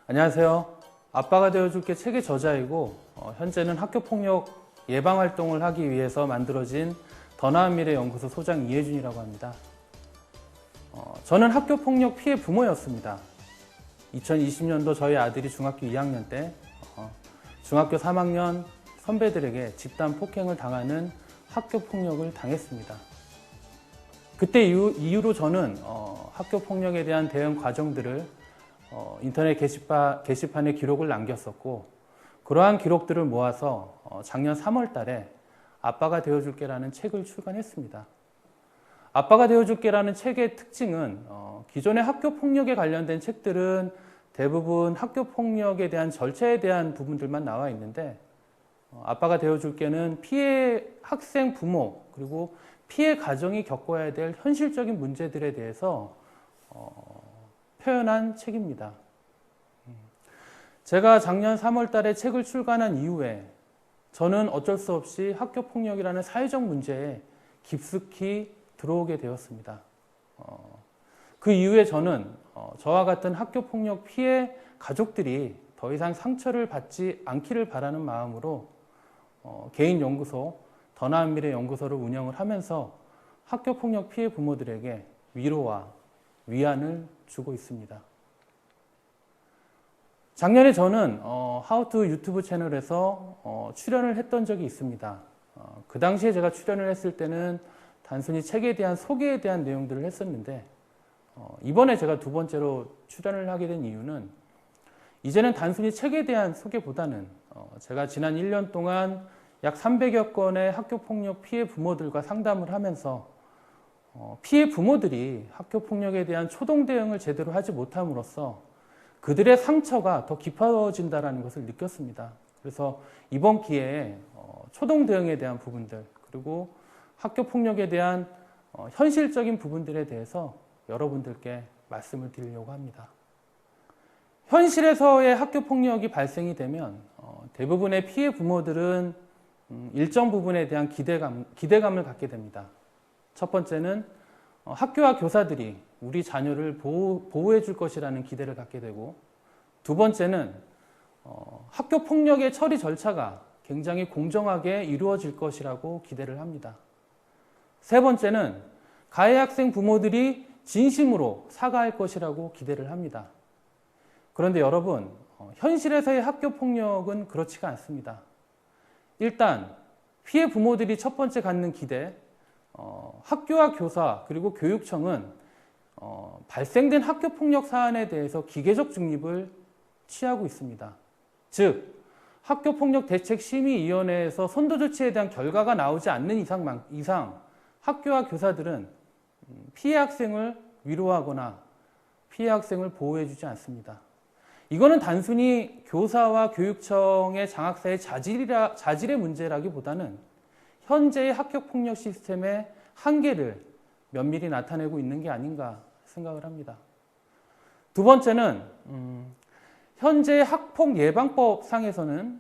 안녕하세요. 아빠가 되어줄게 책의 저자이고 현재는 학교폭력 예방활동을 하기 위해서 만들어진 더 나은 미래 연구소 소장 이혜준이라고 합니다. 저는 학교폭력 피해 부모였습니다. 2020년도 저희 아들이 중학교 2학년 때 중학교 3학년 선배들에게 집단 폭행을 당하는 학교폭력을 당했습니다. 그때 이후로 저는 학교폭력에 대한 대응 과정들을 인터넷 게시판에 기록을 남겼었고, 그러한 기록들을 모아서 작년 3월 달에 아빠가 되어줄게라는 책을 출간했습니다. 아빠가 되어줄게라는 책의 특징은 기존의 학교폭력에 관련된 책들은 대부분 학교폭력에 대한 절차에 대한 부분들만 나와 있는데, 아빠가 되어줄게는 피해 학생, 부모, 그리고 피해 가정이 겪어야 될 현실적인 문제들에 대해서 표현한 책입니다. 제가 작년 3월 달에 책을 출간한 이후에 저는 어쩔 수 없이 학교폭력이라는 사회적 문제에 깊숙이 들어오게 되었습니다. 그 이후에 저는 저와 같은 학교폭력 피해 가족들이 더 이상 상처를 받지 않기를 바라는 마음으로 개인 연구소, 더 나은 미래 연구소를 운영을 하면서 학교폭력 피해 부모들에게 위로와 위안을 주고 있습니다. 작년에 저는 하우투 유튜브 채널에서 출연을 했던 적이 있습니다. 그 당시에 제가 출연을 했을 때는 단순히 책에 대한 소개에 대한 내용들을 했었는데, 이번에 제가 두 번째로 출연을 하게 된 이유는 이제는 단순히 책에 대한 소개보다는 제가 지난 1년 동안 약 300여 건의 학교폭력 피해 부모들과 상담을 하면서 피해 부모들이 학교폭력에 대한 초동 대응을 제대로 하지 못함으로써 그들의 상처가 더 깊어진다는 것을 느꼈습니다. 그래서 이번 기회에 초동 대응에 대한 부분들, 그리고 학교폭력에 대한 현실적인 부분들에 대해서 여러분들께 말씀을 드리려고 합니다. 현실에서의 학교폭력이 발생이 되면 대부분의 피해 부모들은 일정 부분에 대한 기대감을 갖게 됩니다. 첫 번째는 학교와 교사들이 우리 자녀를 보호해 줄 것이라는 기대를 갖게 되고, 두 번째는 학교 폭력의 처리 절차가 굉장히 공정하게 이루어질 것이라고 기대를 합니다. 세 번째는 가해 학생 부모들이 진심으로 사과할 것이라고 기대를 합니다. 그런데 여러분, 현실에서의 학교 폭력은 그렇지가 않습니다. 일단 피해 부모들이 첫 번째 갖는 기대, 학교와 교사 그리고 교육청은 발생된 학교폭력 사안에 대해서 기계적 중립을 취하고 있습니다. 즉, 학교폭력대책심의위원회에서 선도조치에 대한 결과가 나오지 않는 이상 학교와 교사들은 피해 학생을 위로하거나 피해 학생을 보호해주지 않습니다. 이거는 단순히 교사와 교육청의 장학사의 자질의 문제라기보다는 현재의 학교폭력 시스템의 한계를 면밀히 나타내고 있는 게 아닌가 생각을 합니다. 두 번째는 현재 학폭예방법 상에서는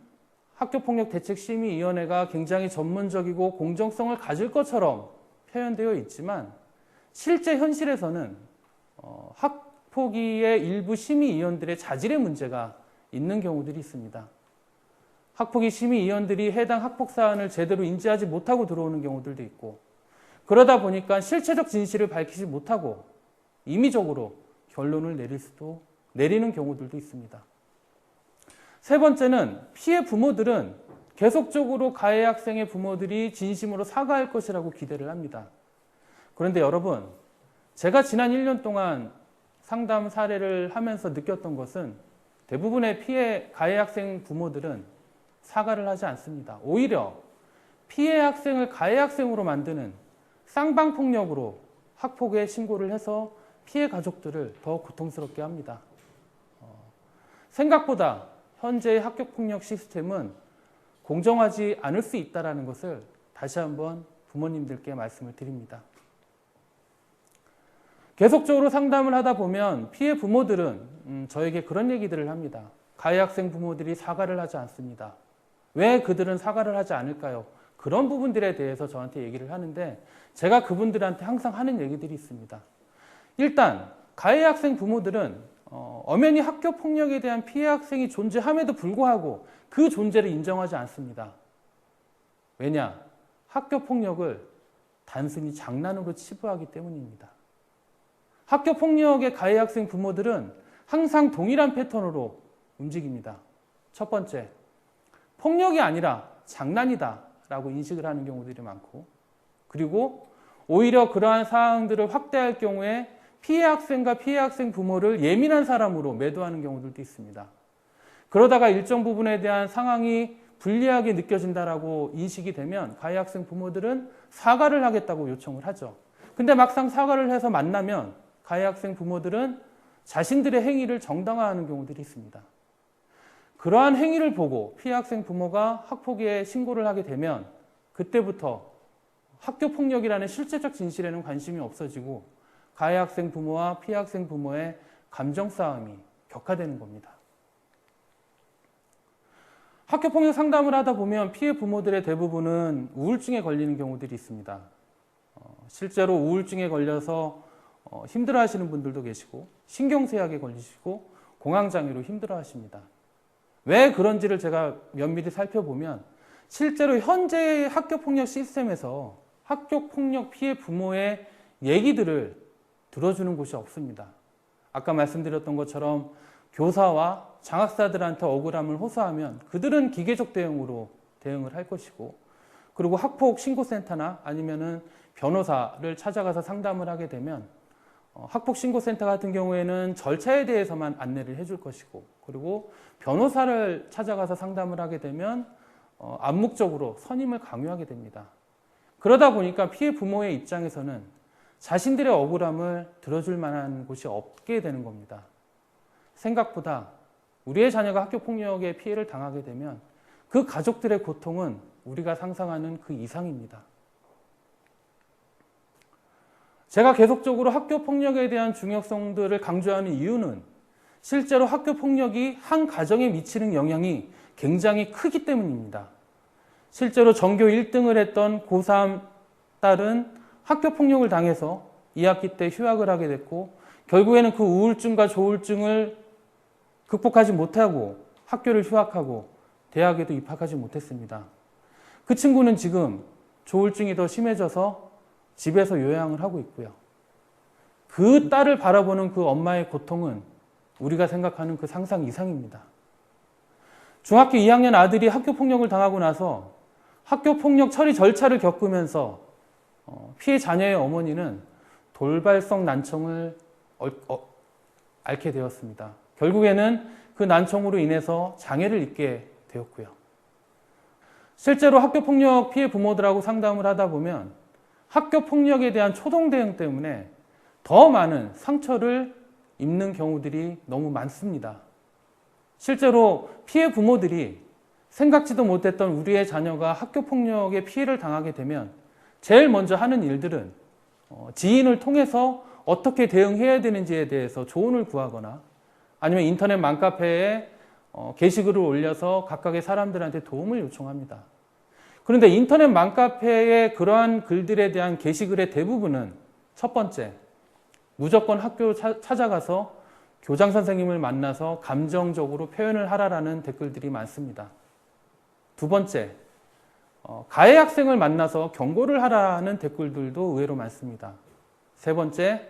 학교폭력대책심의위원회가 굉장히 전문적이고 공정성을 가질 것처럼 표현되어 있지만, 실제 현실에서는 학폭위의 일부 심의위원들의 자질의 문제가 있는 경우들이 있습니다. 학폭위 심의위원들이 해당 학폭 사안을 제대로 인지하지 못하고 들어오는 경우들도 있고, 그러다 보니까 실체적 진실을 밝히지 못하고 임의적으로 결론을 내리는 경우들도 있습니다. 세 번째는 피해 부모들은 계속적으로 가해 학생의 부모들이 진심으로 사과할 것이라고 기대를 합니다. 그런데 여러분, 제가 지난 1년 동안 상담 사례를 하면서 느꼈던 것은 대부분의 가해 학생 부모들은 사과를 하지 않습니다. 오히려 피해 학생을 가해 학생으로 만드는 쌍방폭력으로 학폭에 신고를 해서 피해 가족들을 더 고통스럽게 합니다. 생각보다 현재의 학교폭력 시스템은 공정하지 않을 수 있다는 것을 다시 한번 부모님들께 말씀을 드립니다. 계속적으로 상담을 하다 보면 피해 부모들은 저에게 그런 얘기들을 합니다. 가해 학생 부모들이 사과를 하지 않습니다. 왜 그들은 사과를 하지 않을까요? 그런 부분들에 대해서 저한테 얘기를 하는데, 제가 그분들한테 항상 하는 얘기들이 있습니다. 일단 가해 학생 부모들은 엄연히 학교 폭력에 대한 피해 학생이 존재함에도 불구하고 그 존재를 인정하지 않습니다. 왜냐? 학교 폭력을 단순히 장난으로 치부하기 때문입니다. 학교 폭력의 가해 학생 부모들은 항상 동일한 패턴으로 움직입니다. 첫 번째, 폭력이 아니라 장난이다 라고 인식을 하는 경우들이 많고, 그리고 오히려 그러한 사항들을 확대할 경우에 피해 학생과 피해 학생 부모를 예민한 사람으로 매도하는 경우들도 있습니다. 그러다가 일정 부분에 대한 상황이 불리하게 느껴진다라고 인식이 되면 가해 학생 부모들은 사과를 하겠다고 요청을 하죠. 근데 막상 사과를 해서 만나면 가해 학생 부모들은 자신들의 행위를 정당화하는 경우들이 있습니다. 그러한 행위를 보고 피해 학생 부모가 학폭위에 신고를 하게 되면 그때부터 학교 폭력이라는 실제적 진실에는 관심이 없어지고 가해 학생 부모와 피해 학생 부모의 감정 싸움이 격화되는 겁니다. 학교 폭력 상담을 하다 보면 피해 부모들의 대부분은 우울증에 걸리는 경우들이 있습니다. 실제로 우울증에 걸려서 힘들어하시는 분들도 계시고 신경쇠약에 걸리시고 공황장애로 힘들어하십니다. 왜 그런지를 제가 면밀히 살펴보면 실제로 현재의 학교폭력 시스템에서 학교폭력 피해 부모의 얘기들을 들어주는 곳이 없습니다. 아까 말씀드렸던 것처럼 교사와 장학사들한테 억울함을 호소하면 그들은 기계적 대응으로 대응을 할 것이고, 그리고 학폭 신고센터나 아니면은 변호사를 찾아가서 상담을 하게 되면 학폭 신고센터 같은 경우에는 절차에 대해서만 안내를 해줄 것이고, 그리고 변호사를 찾아가서 상담을 하게 되면 암묵적으로 선임을 강요하게 됩니다. 그러다 보니까 피해 부모의 입장에서는 자신들의 억울함을 들어줄 만한 곳이 없게 되는 겁니다. 생각보다 우리의 자녀가 학교 폭력의 피해를 당하게 되면 그 가족들의 고통은 우리가 상상하는 그 이상입니다. 제가 계속적으로 학교 폭력에 대한 중요성들을 강조하는 이유는 실제로 학교 폭력이 한 가정에 미치는 영향이 굉장히 크기 때문입니다. 실제로 전교 1등을 했던 고3 딸은 학교 폭력을 당해서 2학기 때 휴학을 하게 됐고, 결국에는 그 우울증과 조울증을 극복하지 못하고 학교를 휴학하고 대학에도 입학하지 못했습니다. 그 친구는 지금 조울증이 더 심해져서 집에서 요양을 하고 있고요. 그 딸을 바라보는 그 엄마의 고통은 우리가 생각하는 그 상상 이상입니다. 중학교 2학년 아들이 학교 폭력을 당하고 나서 학교 폭력 처리 절차를 겪으면서 피해 자녀의 어머니는 돌발성 난청을 앓게 되었습니다. 결국에는 그 난청으로 인해서 장애를 입게 되었고요. 실제로 학교 폭력 피해 부모들하고 상담을 하다 보면 학교 폭력에 대한 초동 대응 때문에 더 많은 상처를 입는 경우들이 너무 많습니다. 실제로 피해 부모들이 생각지도 못했던 우리의 자녀가 학교 폭력의 피해를 당하게 되면 제일 먼저 하는 일들은 지인을 통해서 어떻게 대응해야 되는지에 대해서 조언을 구하거나 아니면 인터넷 맘카페에 게시글을 올려서 각각의 사람들한테 도움을 요청합니다. 그런데 인터넷 맘카페의 그러한 글들에 대한 게시글의 대부분은 첫 번째, 무조건 학교 찾아가서 교장 선생님을 만나서 감정적으로 표현을 하라라는 댓글들이 많습니다. 두 번째, 가해 학생을 만나서 경고를 하라는 댓글들도 의외로 많습니다. 세 번째,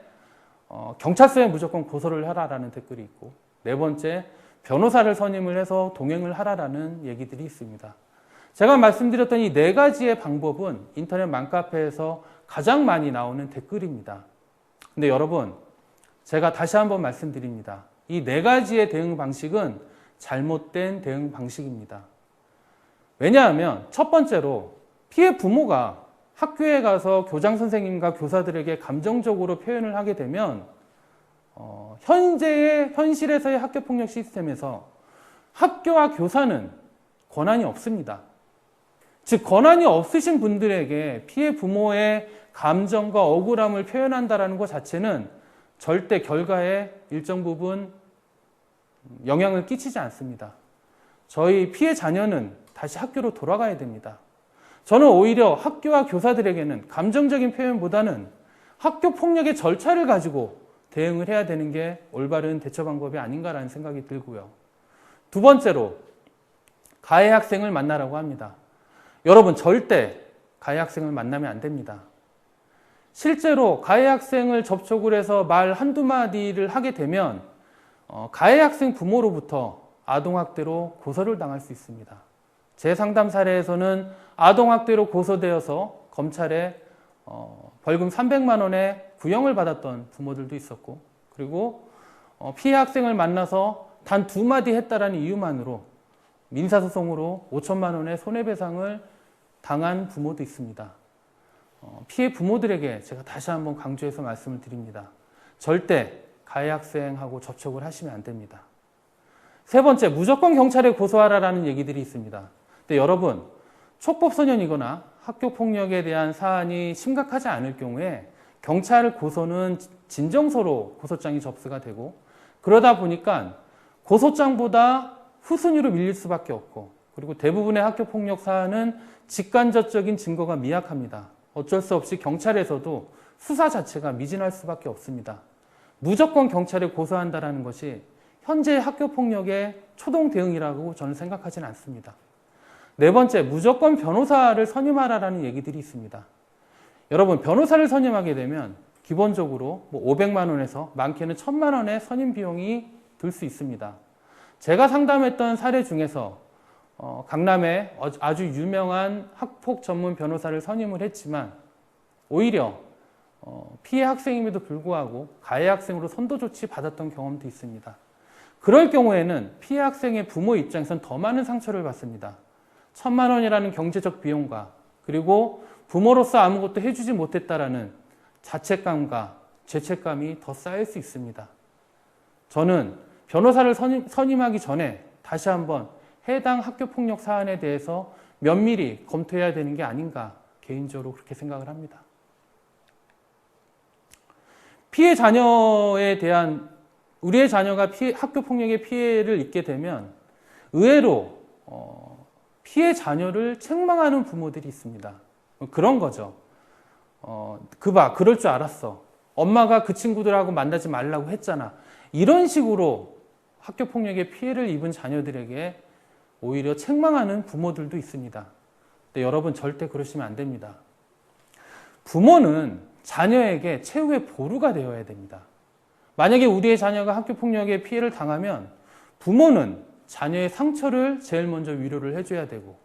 경찰서에 무조건 고소를 하라라는 댓글이 있고, 네 번째, 변호사를 선임을 해서 동행을 하라라는 얘기들이 있습니다. 제가 말씀드렸던 이 네 가지의 방법은 인터넷 맘카페에서 가장 많이 나오는 댓글입니다. 근데 여러분, 제가 다시 한번 말씀드립니다. 이 네 가지의 대응 방식은 잘못된 대응 방식입니다. 왜냐하면 첫 번째로 피해 부모가 학교에 가서 교장 선생님과 교사들에게 감정적으로 표현을 하게 되면 현실에서의 학교폭력 시스템에서 학교와 교사는 권한이 없습니다. 즉 권한이 없으신 분들에게 피해 부모의 감정과 억울함을 표현한다는 것 자체는 절대 결과에 일정 부분 영향을 끼치지 않습니다. 저희 피해 자녀는 다시 학교로 돌아가야 됩니다. 저는 오히려 학교와 교사들에게는 감정적인 표현보다는 학교 폭력의 절차를 가지고 대응을 해야 되는 게 올바른 대처 방법이 아닌가라는 생각이 들고요. 두 번째로 가해 학생을 만나라고 합니다. 여러분, 절대 가해 학생을 만나면 안 됩니다. 실제로 가해 학생을 접촉을 해서 말 한두 마디를 하게 되면 가해 학생 부모로부터 아동학대로 고소를 당할 수 있습니다. 제 상담 사례에서는 아동학대로 고소되어서 검찰에 벌금 300만 원의 구형을 받았던 부모들도 있었고, 그리고 피해 학생을 만나서 단 두 마디 했다라는 이유만으로 민사소송으로 5천만 원의 손해배상을 당한 부모도 있습니다. 피해 부모들에게 제가 다시 한번 강조해서 말씀을 드립니다. 절대 가해 학생하고 접촉을 하시면 안 됩니다. 세 번째, 무조건 경찰에 고소하라라는 얘기들이 있습니다. 근데 여러분, 촉법소년이거나 학교폭력에 대한 사안이 심각하지 않을 경우에 경찰 고소는 진정서로 고소장이 접수가 되고, 그러다 보니까 고소장보다 후순위로 밀릴 수밖에 없고, 그리고 대부분의 학교폭력 사안은 직간접적인 증거가 미약합니다. 어쩔 수 없이 경찰에서도 수사 자체가 미진할 수밖에 없습니다. 무조건 경찰에 고소한다는 것이 현재 학교폭력의 초동 대응이라고 저는 생각하지는 않습니다. 네 번째, 무조건 변호사를 선임하라는 얘기들이 있습니다. 여러분, 변호사를 선임하게 되면 기본적으로 500만 원에서 많게는 1000만 원의 선임 비용이 들 수 있습니다. 제가 상담했던 사례 중에서 강남에 아주 유명한 학폭 전문 변호사를 선임을 했지만 오히려 피해 학생임에도 불구하고 가해 학생으로 선도 조치 받았던 경험도 있습니다. 그럴 경우에는 피해 학생의 부모 입장에선 더 많은 상처를 받습니다. 1000만 원이라는 경제적 비용과, 그리고 부모로서 아무것도 해주지 못했다라는 자책감과 죄책감이 더 쌓일 수 있습니다. 저는 변호사를 선임하기 전에 다시 한번 해당 학교폭력 사안에 대해서 면밀히 검토해야 되는 게 아닌가, 개인적으로 그렇게 생각을 합니다. 피해 자녀에 대한, 우리의 자녀가 학교폭력의 피해를 입게 되면 의외로 피해 자녀를 책망하는 부모들이 있습니다. 그런 거죠. 그럴 줄 알았어. 엄마가 그 친구들하고 만나지 말라고 했잖아. 이런 식으로 학교폭력의 피해를 입은 자녀들에게 오히려 책망하는 부모들도 있습니다. 근데 여러분, 절대 그러시면 안 됩니다. 부모는 자녀에게 최후의 보루가 되어야 됩니다. 만약에 우리의 자녀가 학교폭력의 피해를 당하면 부모는 자녀의 상처를 제일 먼저 위로를 해줘야 되고,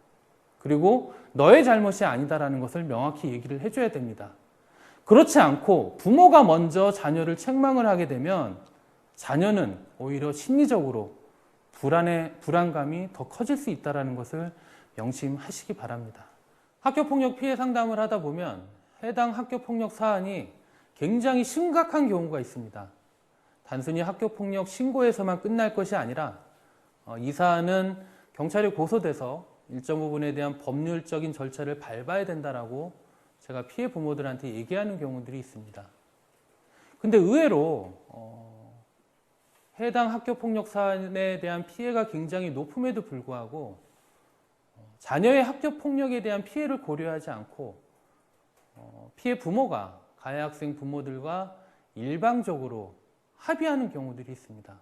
그리고 너의 잘못이 아니다라는 것을 명확히 얘기를 해줘야 됩니다. 그렇지 않고 부모가 먼저 자녀를 책망을 하게 되면 자녀는 오히려 심리적으로 불안감이 더 커질 수 있다는 것을 명심하시기 바랍니다. 학교폭력 피해 상담을 하다 보면 해당 학교폭력 사안이 굉장히 심각한 경우가 있습니다. 단순히 학교폭력 신고에서만 끝날 것이 아니라 이 사안은 경찰에 고소돼서 일정 부분에 대한 법률적인 절차를 밟아야 된다라고 제가 피해 부모들한테 얘기하는 경우들이 있습니다. 근데 의외로 해당 학교폭력 사안에 대한 피해가 굉장히 높음에도 불구하고 자녀의 학교폭력에 대한 피해를 고려하지 않고 피해 부모가 가해 학생 부모들과 일방적으로 합의하는 경우들이 있습니다.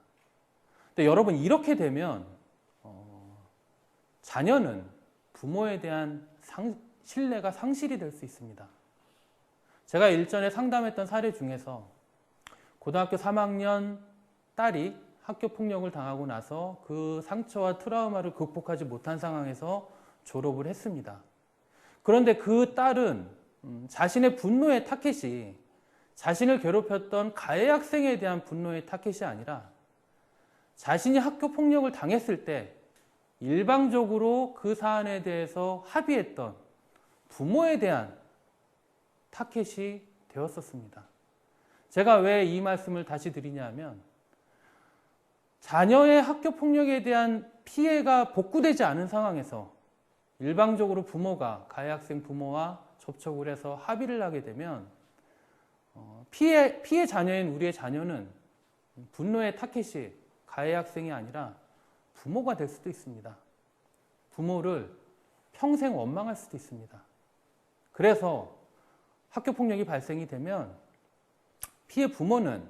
근데 여러분, 이렇게 되면 자녀는 부모에 대한 신뢰가 상실이 될 수 있습니다. 제가 일전에 상담했던 사례 중에서 고등학교 3학년 딸이 학교폭력을 당하고 나서 그 상처와 트라우마를 극복하지 못한 상황에서 졸업을 했습니다. 그런데 그 딸은 자신의 분노의 타켓이 자신을 괴롭혔던 가해 학생에 대한 분노의 타켓이 아니라 자신이 학교폭력을 당했을 때 일방적으로 그 사안에 대해서 합의했던 부모에 대한 타켓이 되었었습니다. 제가 왜 이 말씀을 다시 드리냐면, 자녀의 학교폭력에 대한 피해가 복구되지 않은 상황에서 일방적으로 부모가 가해 학생 부모와 접촉을 해서 합의를 하게 되면 피해 자녀인 우리의 자녀는 분노의 타켓이 가해 학생이 아니라 부모가 될 수도 있습니다. 부모를 평생 원망할 수도 있습니다. 그래서 학교폭력이 발생이 되면 피해 부모는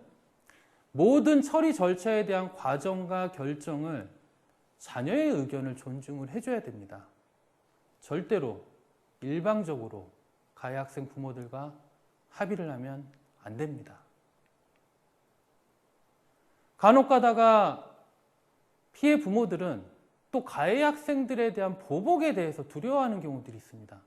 모든 처리 절차에 대한 과정과 결정을 자녀의 의견을 존중을 해줘야 됩니다. 절대로 일방적으로 가해 학생 부모들과 합의를 하면 안 됩니다. 간혹 가다가 피해 부모들은 또 가해 학생들에 대한 보복에 대해서 두려워하는 경우들이 있습니다.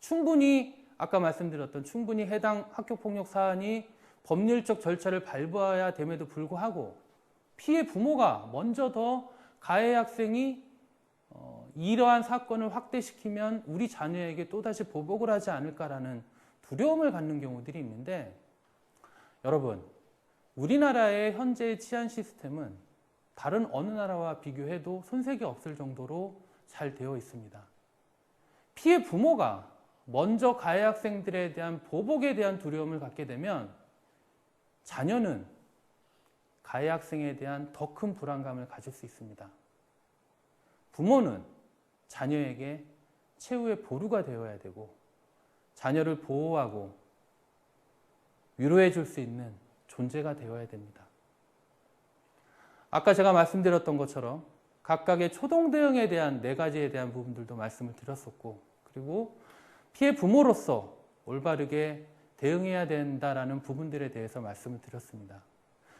충분히 아까 말씀드렸던 충분히 해당 학교폭력 사안이 법률적 절차를 밟아야 됨에도 불구하고 피해 부모가 먼저 더 가해 학생이 이러한 사건을 확대시키면 우리 자녀에게 또다시 보복을 하지 않을까라는 두려움을 갖는 경우들이 있는데, 여러분, 우리나라의 현재의 치안 시스템은 다른 어느 나라와 비교해도 손색이 없을 정도로 잘 되어 있습니다. 피해 부모가 먼저 가해 학생들에 대한 보복에 대한 두려움을 갖게 되면 자녀는 가해 학생에 대한 더 큰 불안감을 가질 수 있습니다. 부모는 자녀에게 최후의 보루가 되어야 되고 자녀를 보호하고 위로해 줄 수 있는 존재가 되어야 됩니다. 아까 제가 말씀드렸던 것처럼 각각의 초동 대응에 대한 4가지에 대한 부분들도 말씀을 드렸었고, 그리고 피해 부모로서 올바르게 대응해야 된다라는 부분들에 대해서 말씀을 드렸습니다.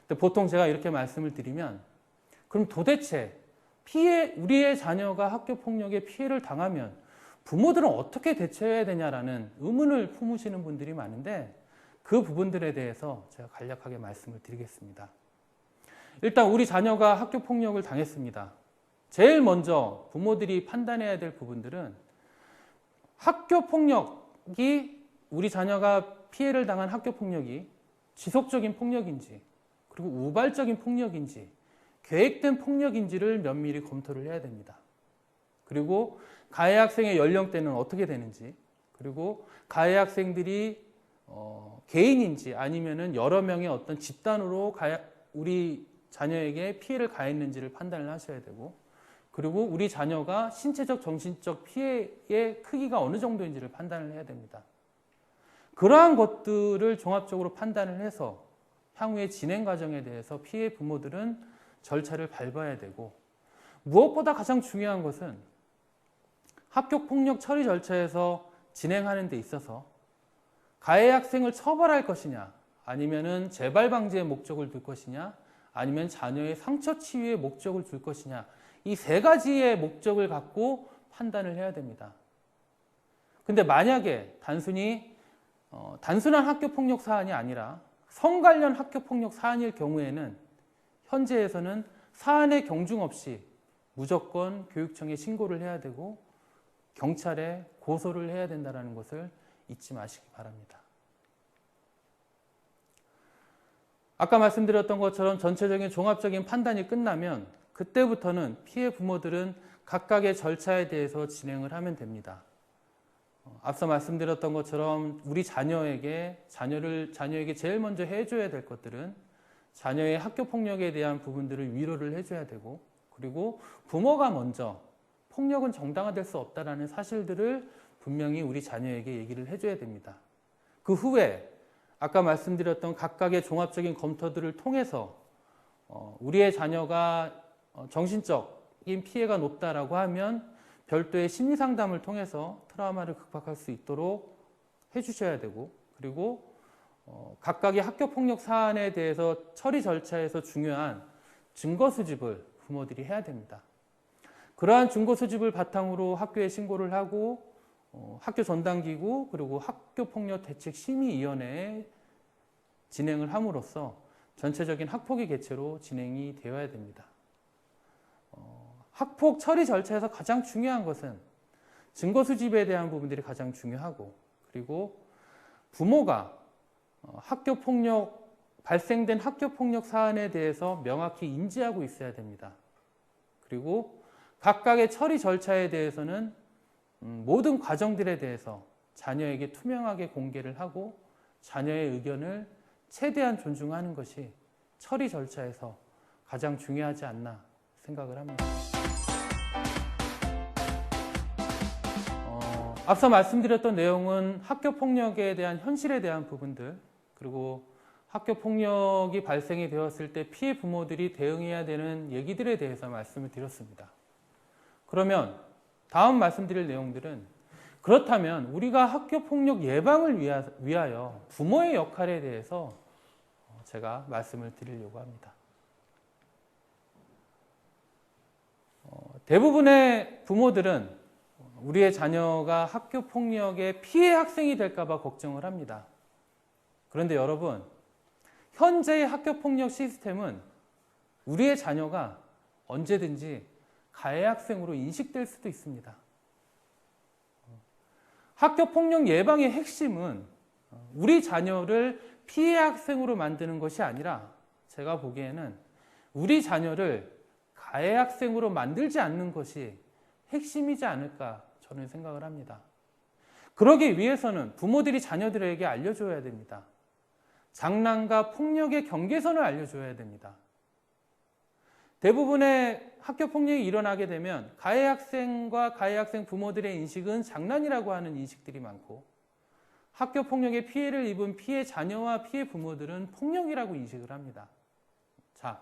근데 보통 제가 이렇게 말씀을 드리면, 그럼 도대체 우리의 자녀가 학교폭력에 피해를 당하면 부모들은 어떻게 대처해야 되냐라는 의문을 품으시는 분들이 많은데, 그 부분들에 대해서 제가 간략하게 말씀을 드리겠습니다. 일단 우리 자녀가 학교폭력을 당했습니다. 제일 먼저 부모들이 판단해야 될 부분들은 학교폭력이, 우리 자녀가 피해를 당한 학교폭력이 지속적인 폭력인지, 그리고 우발적인 폭력인지, 계획된 폭력인지를 면밀히 검토를 해야 됩니다. 그리고 가해 학생의 연령대는 어떻게 되는지, 그리고 가해 학생들이 개인인지 아니면은 여러 명의 어떤 집단으로 우리 자녀에게 피해를 가했는지를 판단을 하셔야 되고, 그리고 우리 자녀가 신체적, 정신적 피해의 크기가 어느 정도인지를 판단을 해야 됩니다. 그러한 것들을 종합적으로 판단을 해서 향후의 진행 과정에 대해서 피해 부모들은 절차를 밟아야 되고, 무엇보다 가장 중요한 것은 학교폭력 처리 절차에서 진행하는 데 있어서 가해 학생을 처벌할 것이냐, 아니면은 재발 방지의 목적을 둘 것이냐, 아니면 자녀의 상처 치유의 목적을 둘 것이냐, 이 3가지의 목적을 갖고 판단을 해야 됩니다. 근데 만약에 단순한 학교폭력 사안이 아니라 성 관련 학교폭력 사안일 경우에는 현재에서는 사안의 경중 없이 무조건 교육청에 신고를 해야 되고 경찰에 고소를 해야 된다는 것을 잊지 마시기 바랍니다. 아까 말씀드렸던 것처럼 전체적인 종합적인 판단이 끝나면 그때부터는 피해 부모들은 각각의 절차에 대해서 진행을 하면 됩니다. 앞서 말씀드렸던 것처럼 우리 자녀에게 제일 먼저 해줘야 될 것들은 자녀의 학교폭력에 대한 부분들을 위로를 해줘야 되고, 그리고 부모가 먼저 폭력은 정당화될 수 없다는 사실들을 분명히 우리 자녀에게 얘기를 해줘야 됩니다. 그 후에 아까 말씀드렸던 각각의 종합적인 검토들을 통해서 우리의 자녀가 정신적인 피해가 높다라고 하면 별도의 심리상담을 통해서 트라우마를 극복할 수 있도록 해주셔야 되고, 그리고 각각의 학교폭력 사안에 대해서 처리 절차에서 중요한 증거 수집을 부모들이 해야 됩니다. 그러한 증거 수집을 바탕으로 학교에 신고를 하고 학교 전담기구 그리고 학교폭력대책심의위원회에 진행을 함으로써 전체적인 학폭위 개최로 진행이 되어야 됩니다. 학폭 처리 절차에서 가장 중요한 것은 증거 수집에 대한 부분들이 가장 중요하고, 그리고 부모가 발생된 학교폭력 사안에 대해서 명확히 인지하고 있어야 됩니다. 그리고 각각의 처리 절차에 대해서는 모든 과정들에 대해서 자녀에게 투명하게 공개를 하고 자녀의 의견을 최대한 존중하는 것이 처리 절차에서 가장 중요하지 않나 생각을 합니다. 앞서 말씀드렸던 내용은 학교폭력에 대한 현실에 대한 부분들, 그리고 학교 폭력이 발생이 되었을 때 피해 부모들이 대응해야 되는 얘기들에 대해서 말씀을 드렸습니다. 그러면 다음 말씀드릴 내용들은, 그렇다면 우리가 학교 폭력 예방을 위하여 부모의 역할에 대해서 제가 말씀을 드리려고 합니다. 대부분의 부모들은 우리의 자녀가 학교 폭력의 피해 학생이 될까 봐 걱정을 합니다. 그런데 여러분, 현재의 학교 폭력 시스템은 우리의 자녀가 언제든지 가해 학생으로 인식될 수도 있습니다. 학교 폭력 예방의 핵심은 우리 자녀를 피해 학생으로 만드는 것이 아니라, 제가 보기에는 우리 자녀를 가해 학생으로 만들지 않는 것이 핵심이지 않을까 저는 생각을 합니다. 그러기 위해서는 부모들이 자녀들에게 알려줘야 됩니다. 장난과 폭력의 경계선을 알려줘야 됩니다. 대부분의 학교 폭력이 일어나게 되면 가해 학생과 가해 학생 부모들의 인식은 장난이라고 하는 인식들이 많고, 학교 폭력의 피해를 입은 피해 자녀와 피해 부모들은 폭력이라고 인식을 합니다. 자,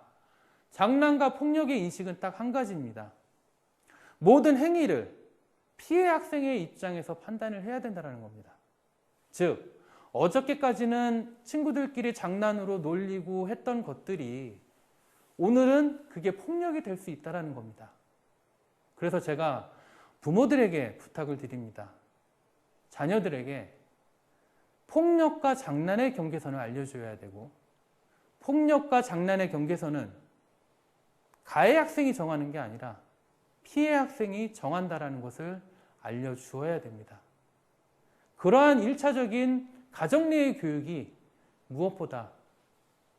장난과 폭력의 인식은 딱 한 가지입니다. 모든 행위를 피해 학생의 입장에서 판단을 해야 된다는 겁니다. 즉, 어저께까지는 친구들끼리 장난으로 놀리고 했던 것들이 오늘은 그게 폭력이 될 수 있다는 겁니다. 그래서 제가 부모들에게 부탁을 드립니다. 자녀들에게 폭력과 장난의 경계선을 알려줘야 되고, 폭력과 장난의 경계선은 가해 학생이 정하는 게 아니라 피해 학생이 정한다는 것을 알려주어야 됩니다. 그러한 1차적인 가정 내의 교육이 무엇보다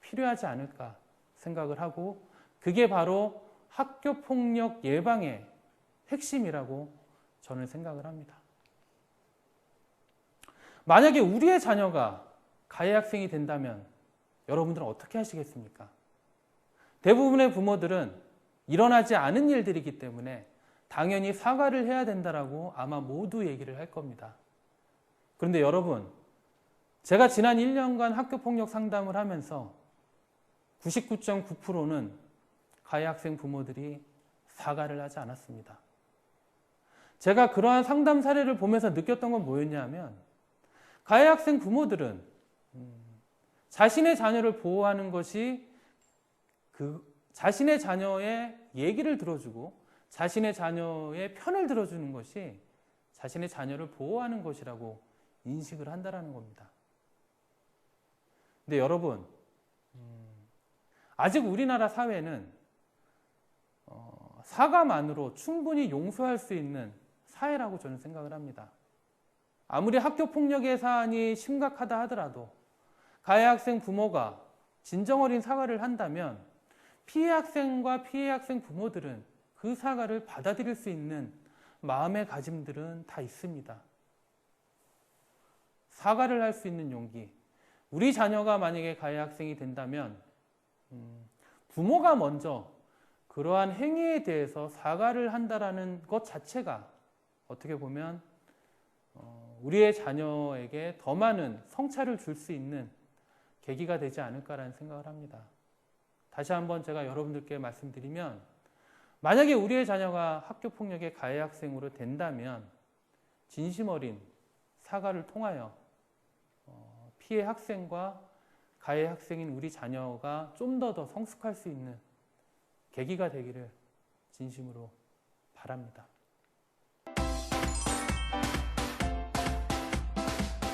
필요하지 않을까 생각을 하고, 그게 바로 학교 폭력 예방의 핵심이라고 저는 생각을 합니다. 만약에 우리의 자녀가 가해 학생이 된다면 여러분들은 어떻게 하시겠습니까? 대부분의 부모들은 일어나지 않은 일들이기 때문에 당연히 사과를 해야 된다라고 아마 모두 얘기를 할 겁니다. 그런데 여러분, 제가 지난 1년간 학교 폭력 상담을 하면서 99.9%는 가해 학생 부모들이 사과를 하지 않았습니다. 제가 그러한 상담 사례를 보면서 느꼈던 건 뭐였냐면, 가해 학생 부모들은 자신의 자녀를 보호하는 것이 자신의 자녀의 얘기를 들어주고 자신의 자녀의 편을 들어주는 것이 자신의 자녀를 보호하는 것이라고 인식을 한다는 겁니다. 근데 여러분, 아직 우리나라 사회는 사과만으로 충분히 용서할 수 있는 사회라고 저는 생각을 합니다. 아무리 학교 폭력의 사안이 심각하다 하더라도 가해 학생 부모가 진정어린 사과를 한다면 피해 학생과 피해 학생 부모들은 그 사과를 받아들일 수 있는 마음의 가짐들은 다 있습니다. 사과를 할 수 있는 용기. 우리 자녀가 만약에 가해 학생이 된다면 부모가 먼저 그러한 행위에 대해서 사과를 한다는 것 자체가 어떻게 보면 우리의 자녀에게 더 많은 성찰을 줄 수 있는 계기가 되지 않을까라는 생각을 합니다. 다시 한번 제가 여러분들께 말씀드리면, 만약에 우리의 자녀가 학교 폭력의 가해 학생으로 된다면 진심 어린 사과를 통하여 피해 학생과 가해 학생인 우리 자녀가 좀 더 성숙할 수 있는 계기가 되기를 진심으로 바랍니다.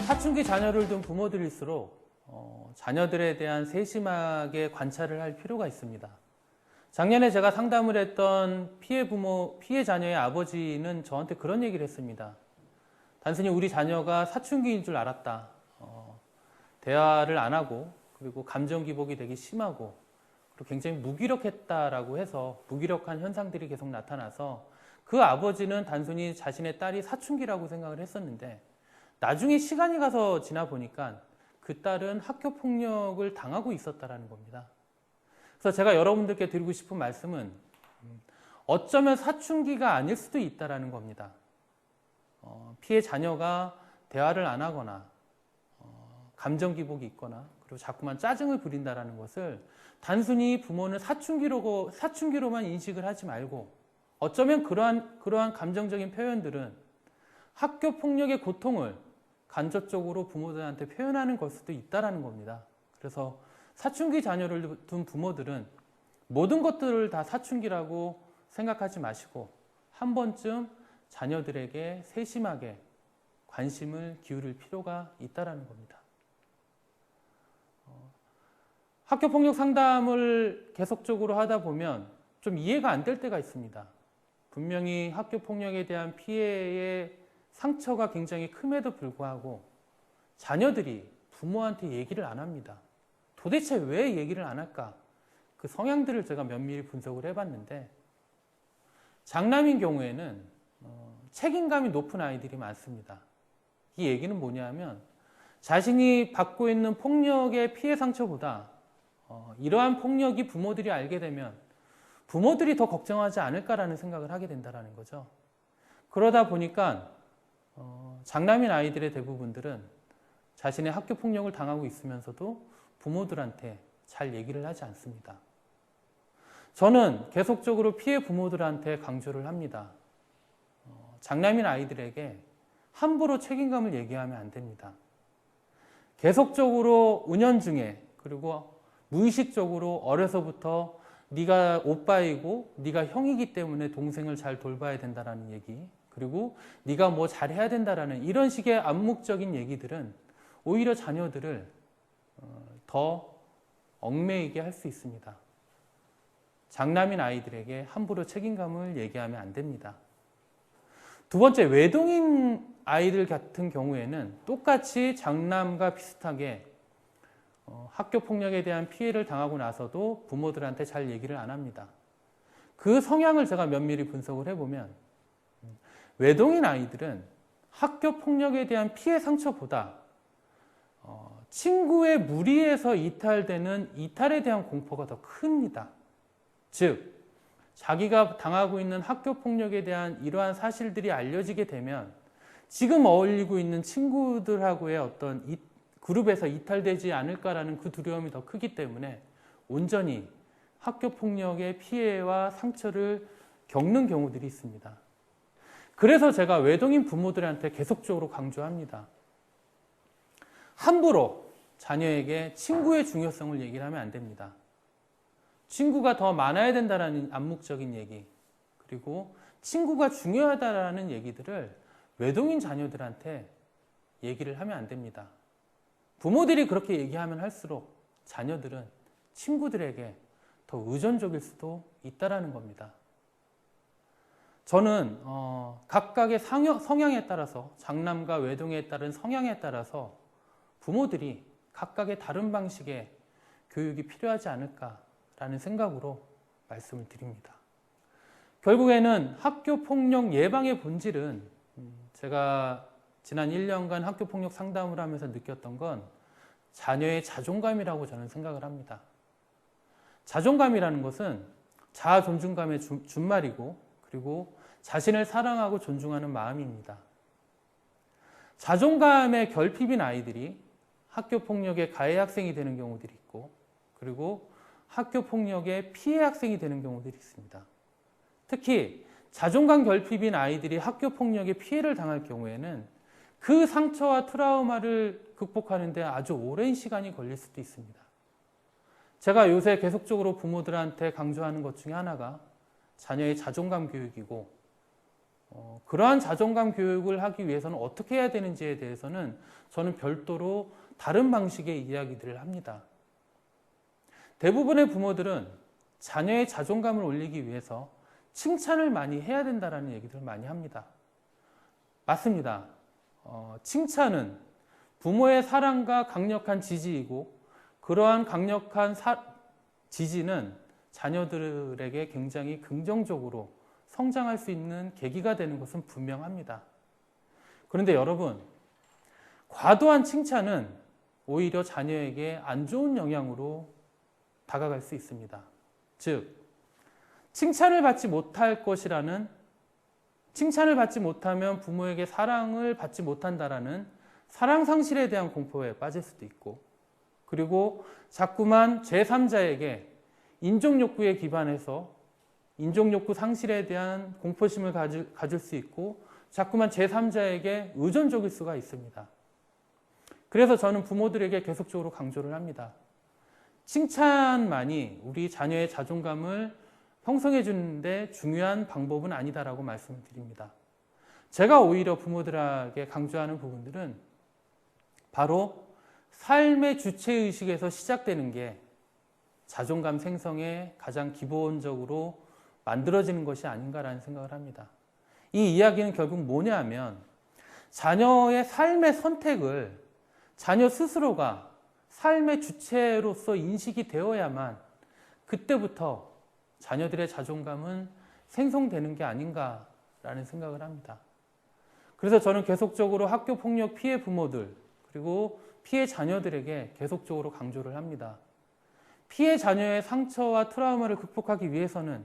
사춘기 자녀를 둔 부모들일수록 자녀들에 대한 세심하게 관찰을 할 필요가 있습니다. 작년에 제가 상담을 했던 피해 자녀의 아버지는 저한테 그런 얘기를 했습니다. 단순히 우리 자녀가 사춘기인 줄 알았다. 대화를 안 하고, 그리고 감정 기복이 되게 심하고, 그리고 굉장히 무기력했다라고 해서 무기력한 현상들이 계속 나타나서 그 아버지는 단순히 자신의 딸이 사춘기라고 생각을 했었는데, 나중에 시간이 가서 지나 보니까 그 딸은 학교 폭력을 당하고 있었다라는 겁니다. 그래서 제가 여러분들께 드리고 싶은 말씀은 어쩌면 사춘기가 아닐 수도 있다라는 겁니다. 피해 자녀가 대화를 안 하거나 감정 기복이 있거나, 그리고 자꾸만 짜증을 부린다라는 것을 단순히 부모는 사춘기로만 인식을 하지 말고, 어쩌면 그러한 감정적인 표현들은 학교 폭력의 고통을 간접적으로 부모들한테 표현하는 걸 수도 있다라는 겁니다. 그래서 사춘기 자녀를 둔 부모들은 모든 것들을 다 사춘기라고 생각하지 마시고 한 번쯤 자녀들에게 세심하게 관심을 기울일 필요가 있다라는 겁니다. 학교 폭력 상담을 계속적으로 하다 보면 좀 이해가 안 될 때가 있습니다. 분명히 학교 폭력에 대한 피해의 상처가 굉장히 큼에도 불구하고 자녀들이 부모한테 얘기를 안 합니다. 도대체 왜 얘기를 안 할까? 그 성향들을 제가 면밀히 분석을 해봤는데, 장남인 경우에는 책임감이 높은 아이들이 많습니다. 이 얘기는 뭐냐면 자신이 받고 있는 폭력의 피해 상처보다 이러한 폭력이 부모들이 알게 되면 부모들이 더 걱정하지 않을까라는 생각을 하게 된다는 거죠. 그러다 보니까 장남인 아이들의 대부분들은 자신의 학교 폭력을 당하고 있으면서도 부모들한테 잘 얘기를 하지 않습니다. 저는 계속적으로 피해 부모들한테 강조를 합니다. 장남인 아이들에게 함부로 책임감을 얘기하면 안 됩니다. 계속적으로 은연중에, 그리고 무의식적으로 어려서부터 네가 오빠이고 네가 형이기 때문에 동생을 잘 돌봐야 된다라는 얘기, 그리고 네가 뭐 잘해야 된다라는 이런 식의 암묵적인 얘기들은 오히려 자녀들을 더 얽매이게 할 수 있습니다. 장남인 아이들에게 함부로 책임감을 얘기하면 안 됩니다. 두 번째, 외동인 아이들 같은 경우에는 똑같이 장남과 비슷하게 학교 폭력에 대한 피해를 당하고 나서도 부모들한테 잘 얘기를 안 합니다. 그 성향을 제가 면밀히 분석을 해보면 외동인 아이들은 학교 폭력에 대한 피해 상처보다 친구의 무리에서 이탈되는 이탈에 대한 공포가 더 큽니다. 즉, 자기가 당하고 있는 학교 폭력에 대한 이러한 사실들이 알려지게 되면 지금 어울리고 있는 친구들하고의 어떤 그룹에서 이탈되지 않을까라는 그 두려움이 더 크기 때문에 온전히 학교 폭력의 피해와 상처를 겪는 경우들이 있습니다. 그래서 제가 외동인 부모들한테 계속적으로 강조합니다. 함부로 자녀에게 친구의 중요성을 얘기를 하면 안 됩니다. 친구가 더 많아야 된다는 암묵적인 얘기, 그리고 친구가 중요하다라는 얘기들을 외동인 자녀들한테 얘기를 하면 안 됩니다. 부모들이 그렇게 얘기하면 할수록 자녀들은 친구들에게 더 의존적일 수도 있다는 겁니다. 저는 각각의 성향에 따라서, 장남과 외동에 따른 성향에 따라서 부모들이 각각의 다른 방식의 교육이 필요하지 않을까라는 생각으로 말씀을 드립니다. 결국에는 학교 폭력 예방의 본질은 제가 지난 1년간 학교 폭력 상담을 하면서 느꼈던 건 자녀의 자존감이라고 저는 생각을 합니다. 자존감이라는 것은 자아 존중감의 준말이고, 그리고 자신을 사랑하고 존중하는 마음입니다. 자존감의 결핍인 아이들이 학교 폭력의 가해 학생이 되는 경우들이 있고, 그리고 학교 폭력의 피해 학생이 되는 경우들이 있습니다. 특히 자존감 결핍인 아이들이 학교 폭력의 피해를 당할 경우에는 그 상처와 트라우마를 극복하는 데 아주 오랜 시간이 걸릴 수도 있습니다. 제가 요새 계속적으로 부모들한테 강조하는 것 중에 하나가 자녀의 자존감 교육이고, 그러한 자존감 교육을 하기 위해서는 어떻게 해야 되는지에 대해서는 저는 별도로 다른 방식의 이야기들을 합니다. 대부분의 부모들은 자녀의 자존감을 올리기 위해서 칭찬을 많이 해야 된다는 얘기들을 많이 합니다. 맞습니다. 칭찬은 부모의 사랑과 강력한 지지이고, 그러한 강력한 지지는 자녀들에게 굉장히 긍정적으로 성장할 수 있는 계기가 되는 것은 분명합니다. 그런데 여러분, 과도한 칭찬은 오히려 자녀에게 안 좋은 영향으로 다가갈 수 있습니다. 즉, 칭찬을 받지 못하면 부모에게 사랑을 받지 못한다라는 사랑 상실에 대한 공포에 빠질 수도 있고, 그리고 자꾸만 제3자에게 인종욕구에 기반해서 인종욕구 상실에 대한 공포심을 가질 수 있고 자꾸만 제3자에게 의존적일 수가 있습니다. 그래서 저는 부모들에게 계속적으로 강조를 합니다. 칭찬만이 우리 자녀의 자존감을 형성해 주는데 중요한 방법은 아니다라고 말씀을 드립니다. 제가 오히려 부모들에게 강조하는 부분들은 바로 삶의 주체의식에서 시작되는 게 자존감 생성에 가장 기본적으로 만들어지는 것이 아닌가라는 생각을 합니다. 이 이야기는 결국 뭐냐 하면 자녀의 삶의 선택을 자녀 스스로가 삶의 주체로서 인식이 되어야만 그때부터 자녀들의 자존감은 생성되는 게 아닌가라는 생각을 합니다. 그래서 저는 계속적으로 학교폭력 피해 부모들 그리고 피해 자녀들에게 계속적으로 강조를 합니다. 피해 자녀의 상처와 트라우마를 극복하기 위해서는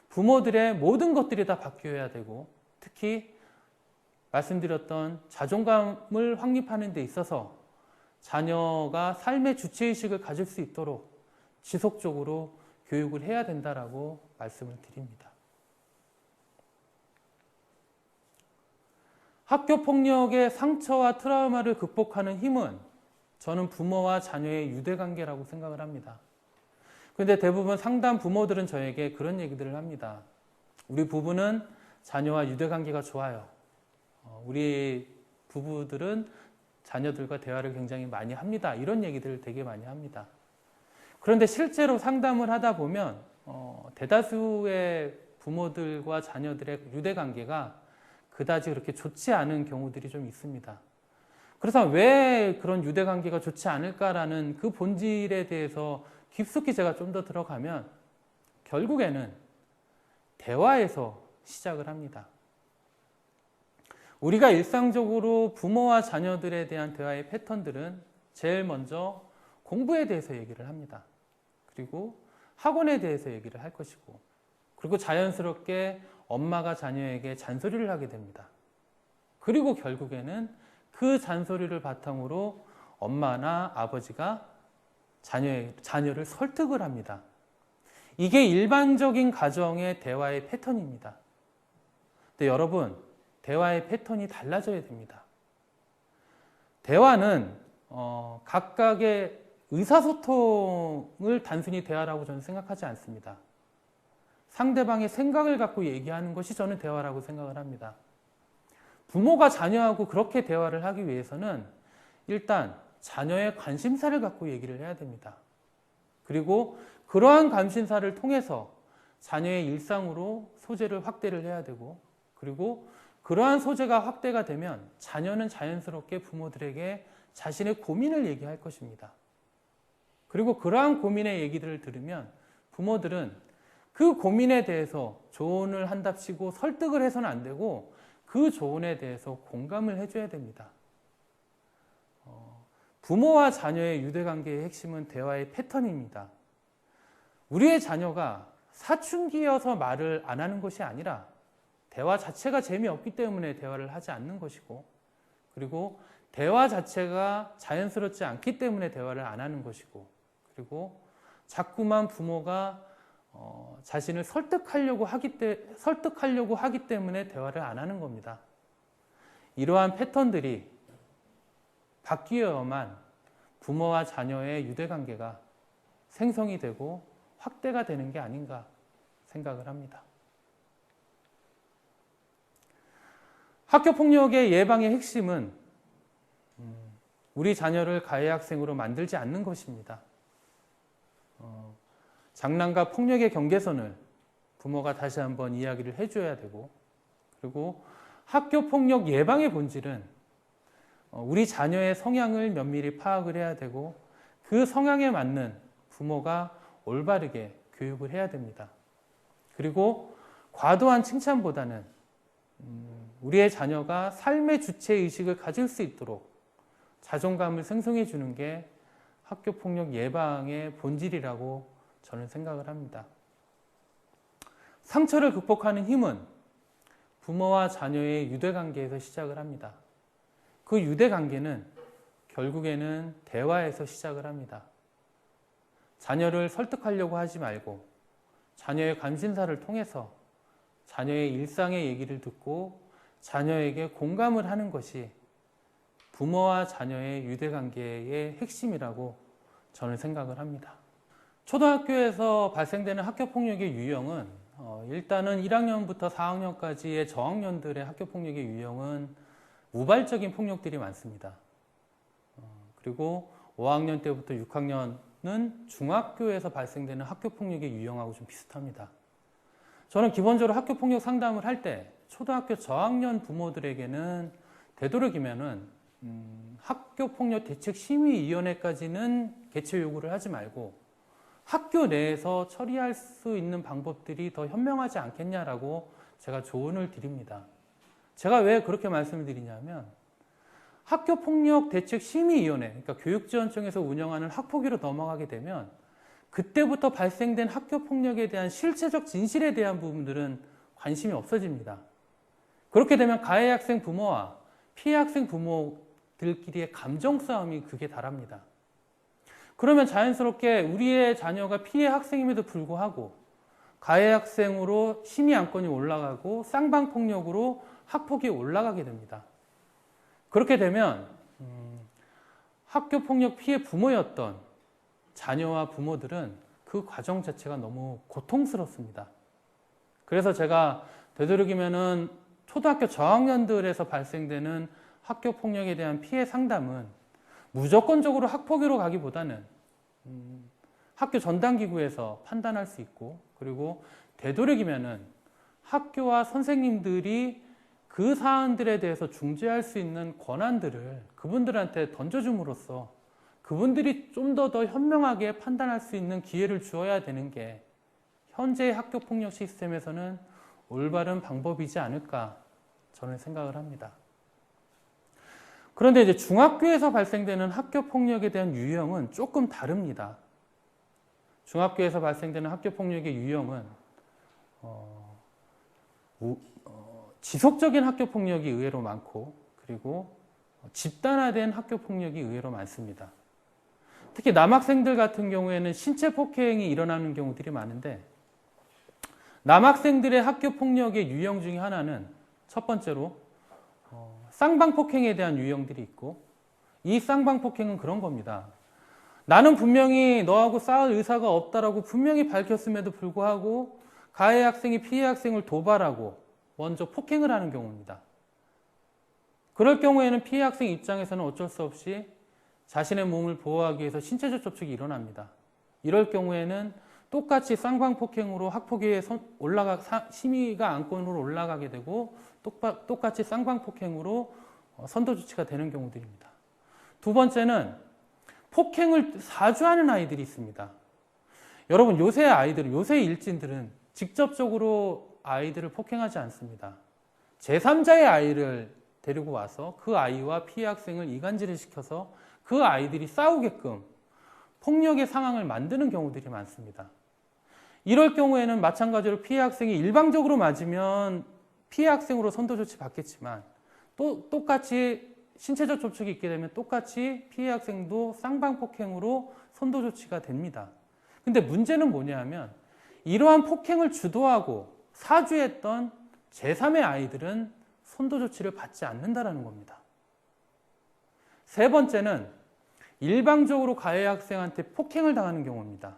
부모들의 모든 것들이 다 바뀌어야 되고 특히 말씀드렸던 자존감을 확립하는 데 있어서 자녀가 삶의 주체의식을 가질 수 있도록 지속적으로 교육을 해야 된다라고 말씀을 드립니다. 학교폭력의 상처와 트라우마를 극복하는 힘은 저는 부모와 자녀의 유대관계라고 생각을 합니다. 그런데 대부분 상담 부모들은 저에게 그런 얘기들을 합니다. 우리 부부는 자녀와 유대관계가 좋아요. 우리 부부들은 자녀들과 대화를 굉장히 많이 합니다. 이런 얘기들을 되게 많이 합니다. 그런데 실제로 상담을 하다 보면 대다수의 부모들과 자녀들의 유대관계가 그다지 그렇게 좋지 않은 경우들이 좀 있습니다. 그래서 왜 그런 유대관계가 좋지 않을까라는 그 본질에 대해서 깊숙이 제가 좀 더 들어가면 결국에는 대화에서 시작을 합니다. 우리가 일상적으로 부모와 자녀들에 대한 대화의 패턴들은 제일 먼저 공부에 대해서 얘기를 합니다. 그리고 학원에 대해서 얘기를 할 것이고 그리고 자연스럽게 엄마가 자녀에게 잔소리를 하게 됩니다. 그리고 결국에는 그 잔소리를 바탕으로 엄마나 아버지가 자녀를 설득을 합니다. 이게 일반적인 가정의 대화의 패턴입니다. 근데 여러분, 대화의 패턴이 달라져야 됩니다. 대화는 각각의 의사소통을 단순히 대화라고 저는 생각하지 않습니다. 상대방의 생각을 갖고 얘기하는 것이 저는 대화라고 생각을 합니다. 부모가 자녀하고 그렇게 대화를 하기 위해서는 일단 자녀의 관심사를 갖고 얘기를 해야 됩니다. 그리고 그러한 관심사를 통해서 자녀의 일상으로 소재를 확대를 해야 되고 그리고 그러한 소재가 확대가 되면 자녀는 자연스럽게 부모들에게 자신의 고민을 얘기할 것입니다. 그리고 그러한 고민의 얘기들을 들으면 부모들은 그 고민에 대해서 조언을 한답시고 설득을 해서는 안 되고 그 조언에 대해서 공감을 해줘야 됩니다. 부모와 자녀의 유대관계의 핵심은 대화의 패턴입니다. 우리의 자녀가 사춘기여서 말을 안 하는 것이 아니라 대화 자체가 재미없기 때문에 대화를 하지 않는 것이고 그리고 대화 자체가 자연스럽지 않기 때문에 대화를 안 하는 것이고 그리고 자꾸만 부모가 자신을 설득하려고 하기 때문에 대화를 안 하는 겁니다. 이러한 패턴들이 바뀌어야만 부모와 자녀의 유대관계가 생성이 되고 확대가 되는 게 아닌가 생각을 합니다. 학교폭력의 예방의 핵심은 우리 자녀를 가해 학생으로 만들지 않는 것입니다. 장난과 폭력의 경계선을 부모가 다시 한번 이야기를 해줘야 되고 그리고 학교폭력 예방의 본질은 우리 자녀의 성향을 면밀히 파악을 해야 되고 그 성향에 맞는 부모가 올바르게 교육을 해야 됩니다. 그리고 과도한 칭찬보다는 우리의 자녀가 삶의 주체의식을 가질 수 있도록 자존감을 생성해 주는 게 학교폭력 예방의 본질이라고 저는 생각을 합니다. 상처를 극복하는 힘은 부모와 자녀의 유대관계에서 시작을 합니다. 그 유대관계는 결국에는 대화에서 시작을 합니다. 자녀를 설득하려고 하지 말고 자녀의 관심사를 통해서 자녀의 일상의 얘기를 듣고 자녀에게 공감을 하는 것이 부모와 자녀의 유대관계의 핵심이라고 저는 생각을 합니다. 초등학교에서 발생되는 학교폭력의 유형은 일단은 1학년부터 4학년까지의 저학년들의 학교폭력의 유형은 우발적인 폭력들이 많습니다. 그리고 5학년 때부터 6학년은 중학교에서 발생되는 학교폭력의 유형하고 좀 비슷합니다. 저는 기본적으로 학교폭력 상담을 할 때 초등학교 저학년 부모들에게는 되도록이면은 학교폭력 대책심의위원회까지는 개최 요구를 하지 말고 학교 내에서 처리할 수 있는 방법들이 더 현명하지 않겠냐라고 제가 조언을 드립니다. 제가 왜 그렇게 말씀을 드리냐면 학교폭력대책심의위원회, 그러니까 교육지원청에서 운영하는 학폭위로 넘어가게 되면 그때부터 발생된 학교폭력에 대한 실체적 진실에 대한 부분들은 관심이 없어집니다. 그렇게 되면 가해 학생 부모와 피해 학생 부모들끼리의 감정 싸움이 극에 달합니다. 그러면 자연스럽게 우리의 자녀가 피해 학생임에도 불구하고 가해 학생으로 심의 안건이 올라가고 쌍방폭력으로 학폭이 올라가게 됩니다. 그렇게 되면 학교폭력 피해 부모였던 자녀와 부모들은 그 과정 자체가 너무 고통스럽습니다. 그래서 제가 되도록이면은 초등학교 저학년들에서 발생되는 학교폭력에 대한 피해 상담은 무조건적으로 학폭위로 가기보다는 학교 전담기구에서 판단할 수 있고, 그리고 되도록이면은 학교와 선생님들이 그 사안들에 대해서 중재할 수 있는 권한들을 그분들한테 던져줌으로써 그분들이 좀 더 현명하게 판단할 수 있는 기회를 주어야 되는 게 현재의 학교폭력 시스템에서는 올바른 방법이지 않을까 저는 생각을 합니다. 그런데 이제 중학교에서 발생되는 학교폭력에 대한 유형은 조금 다릅니다. 중학교에서 발생되는 학교폭력의 유형은 지속적인 학교폭력이 의외로 많고, 그리고 집단화된 학교폭력이 의외로 많습니다. 특히 남학생들 같은 경우에는 신체 폭행이 일어나는 경우들이 많은데, 남학생들의 학교폭력의 유형 중에 하나는 첫 번째로 쌍방폭행에 대한 유형들이 있고, 이 쌍방폭행은 그런 겁니다. 나는 분명히 너하고 싸울 의사가 없다라고 분명히 밝혔음에도 불구하고 가해 학생이 피해 학생을 도발하고 먼저 폭행을 하는 경우입니다. 그럴 경우에는 피해 학생 입장에서는 어쩔 수 없이 자신의 몸을 보호하기 위해서 신체적 접촉이 일어납니다. 이럴 경우에는 똑같이 쌍방폭행으로 학폭위에 심의가 안건으로 올라가게 되고 똑같이 쌍방폭행으로 선도조치가 되는 경우들입니다. 두 번째는 폭행을 사주하는 아이들이 있습니다. 여러분, 요새 일진들은 직접적으로 아이들을 폭행하지 않습니다. 제3자의 아이를 데리고 와서 그 아이와 피해 학생을 이간질을 시켜서 그 아이들이 싸우게끔 폭력의 상황을 만드는 경우들이 많습니다. 이럴 경우에는 마찬가지로 피해 학생이 일방적으로 맞으면 피해 학생으로 선도조치 받겠지만 또 똑같이 신체적 접촉이 있게 되면 똑같이 피해 학생도 쌍방폭행으로 선도조치가 됩니다. 근데 문제는 뭐냐면 이러한 폭행을 주도하고 사주했던 제3의 아이들은 선도조치를 받지 않는다는 겁니다. 세 번째는 일방적으로 가해 학생한테 폭행을 당하는 경우입니다.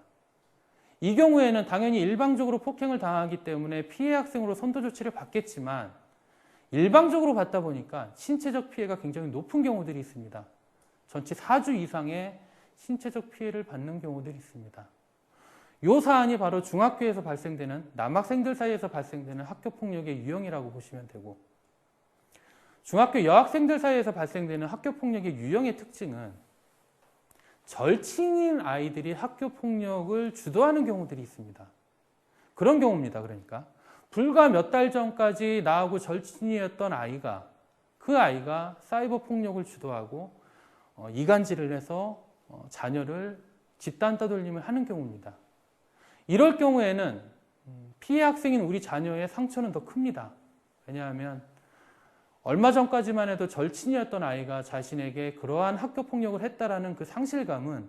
이 경우에는 당연히 일방적으로 폭행을 당하기 때문에 피해 학생으로 선도조치를 받겠지만 일방적으로 받다 보니까 신체적 피해가 굉장히 높은 경우들이 있습니다. 전치 4주 이상의 신체적 피해를 받는 경우들이 있습니다. 이 사안이 바로 중학교에서 발생되는 남학생들 사이에서 발생되는 학교폭력의 유형이라고 보시면 되고, 중학교 여학생들 사이에서 발생되는 학교폭력의 유형의 특징은 절친인 아이들이 학교폭력을 주도하는 경우들이 있습니다. 그런 경우입니다. 그러니까 불과 몇 달 전까지 나하고 절친이었던 아이가, 그 아이가 사이버 폭력을 주도하고 이간질을 해서 자녀를 집단 따돌림을 하는 경우입니다. 이럴 경우에는 피해 학생인 우리 자녀의 상처는 더 큽니다. 왜냐하면 얼마 전까지만 해도 절친이었던 아이가 자신에게 그러한 학교 폭력을 했다라는 그 상실감은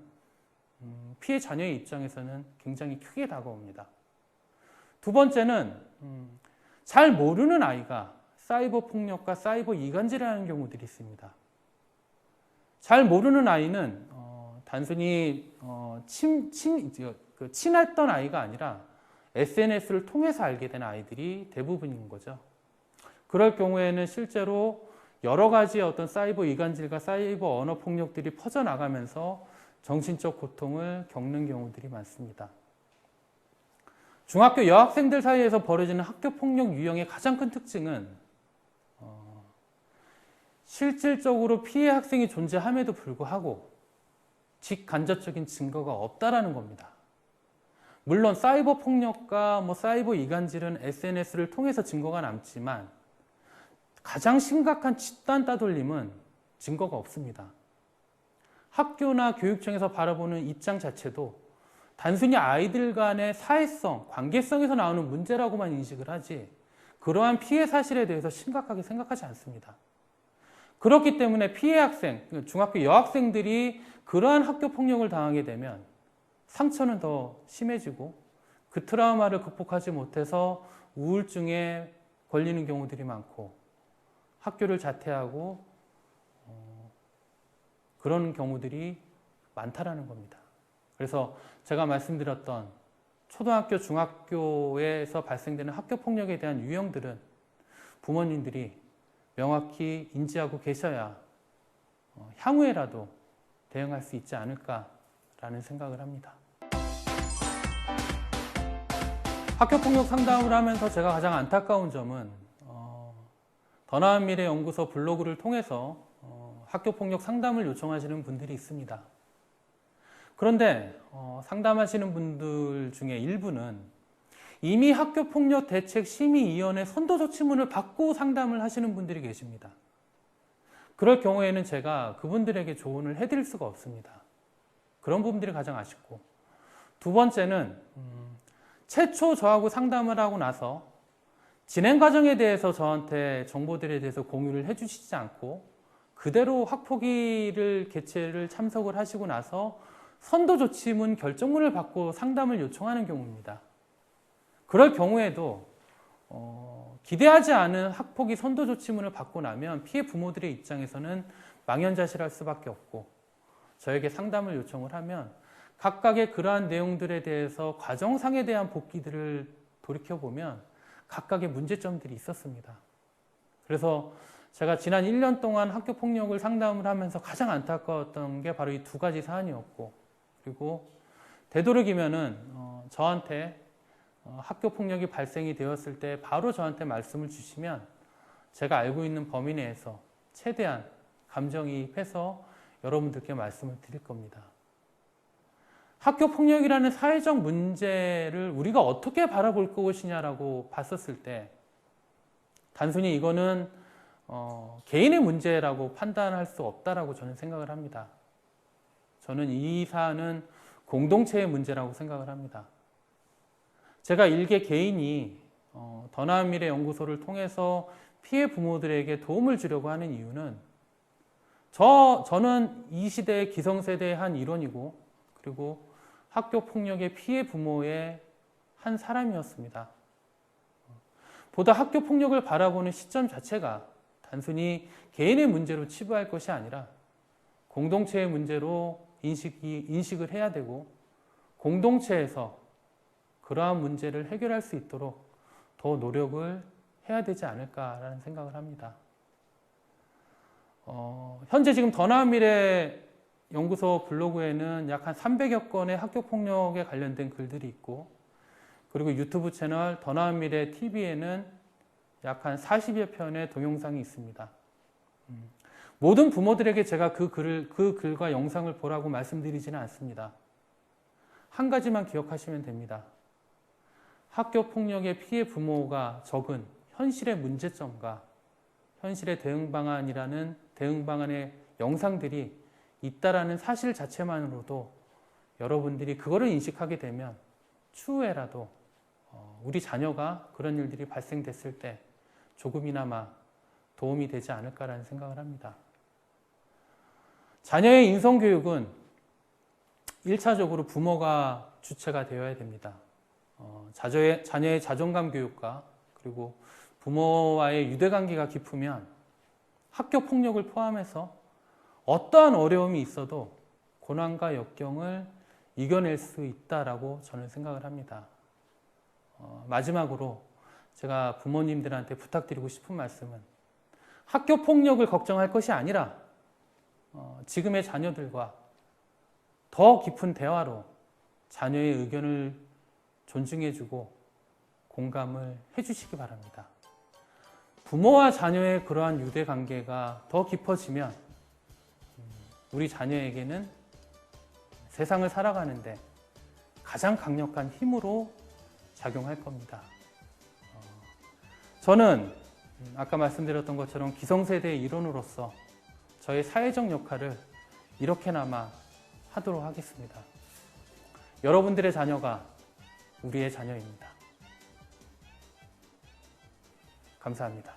피해 자녀의 입장에서는 굉장히 크게 다가옵니다. 두 번째는 잘 모르는 아이가 사이버 폭력과 사이버 이간질을 하는 경우들이 있습니다. 잘 모르는 아이는 단순히 친했던 아이가 아니라 SNS를 통해서 알게 된 아이들이 대부분인 거죠. 그럴 경우에는 실제로 여러 가지의 어떤 사이버 이간질과 사이버 언어 폭력들이 퍼져나가면서 정신적 고통을 겪는 경우들이 많습니다. 중학교 여학생들 사이에서 벌어지는 학교 폭력 유형의 가장 큰 특징은 실질적으로 피해 학생이 존재함에도 불구하고 직간접적인 증거가 없다라는 겁니다. 물론 사이버 폭력과 사이버 이간질은 SNS를 통해서 증거가 남지만 가장 심각한 집단 따돌림은 증거가 없습니다. 학교나 교육청에서 바라보는 입장 자체도 단순히 아이들 간의 사회성, 관계성에서 나오는 문제라고만 인식을 하지 그러한 피해 사실에 대해서 심각하게 생각하지 않습니다. 그렇기 때문에 피해 학생, 중학교 여학생들이 그러한 학교 폭력을 당하게 되면 상처는 더 심해지고 그 트라우마를 극복하지 못해서 우울증에 걸리는 경우들이 많고 학교를 자퇴하고 그런 경우들이 많다라는 겁니다. 그래서 제가 말씀드렸던 초등학교, 중학교에서 발생되는 학교 폭력에 대한 유형들은 부모님들이 명확히 인지하고 계셔야 향후에라도 대응할 수 있지 않을까라는 생각을 합니다. 학교폭력 상담을 하면서 제가 가장 안타까운 점은 더 나은 미래 연구소 블로그를 통해서 학교폭력 상담을 요청하시는 분들이 있습니다. 그런데 상담하시는 분들 중에 일부는 이미 학교폭력 대책심의위원회 선도조치문을 받고 상담을 하시는 분들이 계십니다. 그럴 경우에는 제가 그분들에게 조언을 해드릴 수가 없습니다. 그런 부분들이 가장 아쉽고, 두 번째는 최초 저하고 상담을 하고 나서 진행 과정에 대해서 저한테 정보들에 대해서 공유를 해주시지 않고 그대로 학폭위를 개최를 참석을 하시고 나서 선도조치문 결정문을 받고 상담을 요청하는 경우입니다. 그럴 경우에도 기대하지 않은 학폭위 선도조치문을 받고 나면 피해 부모들의 입장에서는 망연자실할 수밖에 없고, 저에게 상담을 요청을 하면 각각의 그러한 내용들에 대해서 과정상에 대한 복귀들을 돌이켜보면 각각의 문제점들이 있었습니다. 그래서 제가 지난 1년 동안 학교폭력을 상담을 하면서 가장 안타까웠던 게 바로 이 두 가지 사안이었고, 그리고 되도록이면은 저한테 학교폭력이 발생이 되었을 때 바로 저한테 말씀을 주시면 제가 알고 있는 범위 내에서 최대한 감정이입해서 여러분들께 말씀을 드릴 겁니다. 학교폭력이라는 사회적 문제를 우리가 어떻게 바라볼 것이냐라고 봤었을 때 단순히 이거는 개인의 문제라고 판단할 수 없다라고 저는 생각을 합니다. 저는 이 사안은 공동체의 문제라고 생각을 합니다. 제가 일개 개인이 더 나은 미래 연구소를 통해서 피해 부모들에게 도움을 주려고 하는 이유는 저는 이 시대의 기성세대의 한 일원이고, 그리고 학교폭력의 피해 부모의 한 사람이었습니다. 보다 학교폭력을 바라보는 시점 자체가 단순히 개인의 문제로 치부할 것이 아니라 공동체의 문제로 인식을 해야 되고, 공동체에서 그러한 문제를 해결할 수 있도록 더 노력을 해야 되지 않을까라는 생각을 합니다. 현재 지금 더 나은 미래 연구소 블로그에는 약 한 300여 건의 학교폭력에 관련된 글들이 있고, 그리고 유튜브 채널 더 나은 미래 TV에는 약 한 40여 편의 동영상이 있습니다. 모든 부모들에게 제가 그 글과 영상을 보라고 말씀드리지는 않습니다. 한 가지만 기억하시면 됩니다. 학교폭력의 피해 부모가 적은 현실의 문제점과 현실의 대응 방안의 영상들이 있다라는 사실 자체만으로도 여러분들이 그거를 인식하게 되면 추후에라도 우리 자녀가 그런 일들이 발생됐을 때 조금이나마 도움이 되지 않을까라는 생각을 합니다. 자녀의 인성교육은 1차적으로 부모가 주체가 되어야 됩니다. 자녀의 자존감 교육과 그리고 부모와의 유대관계가 깊으면 학교 폭력을 포함해서 어떠한 어려움이 있어도 고난과 역경을 이겨낼 수 있다라고 저는 생각을 합니다. 마지막으로 제가 부모님들한테 부탁드리고 싶은 말씀은 학교 폭력을 걱정할 것이 아니라 지금의 자녀들과 더 깊은 대화로 자녀의 의견을 존중해주고 공감을 해주시기 바랍니다. 부모와 자녀의 그러한 유대 관계가 더 깊어지면 우리 자녀에게는 세상을 살아가는데 가장 강력한 힘으로 작용할 겁니다. 저는 아까 말씀드렸던 것처럼 기성세대의 일원으로서 저의 사회적 역할을 이렇게나마 하도록 하겠습니다. 여러분들의 자녀가 우리의 자녀입니다. 감사합니다.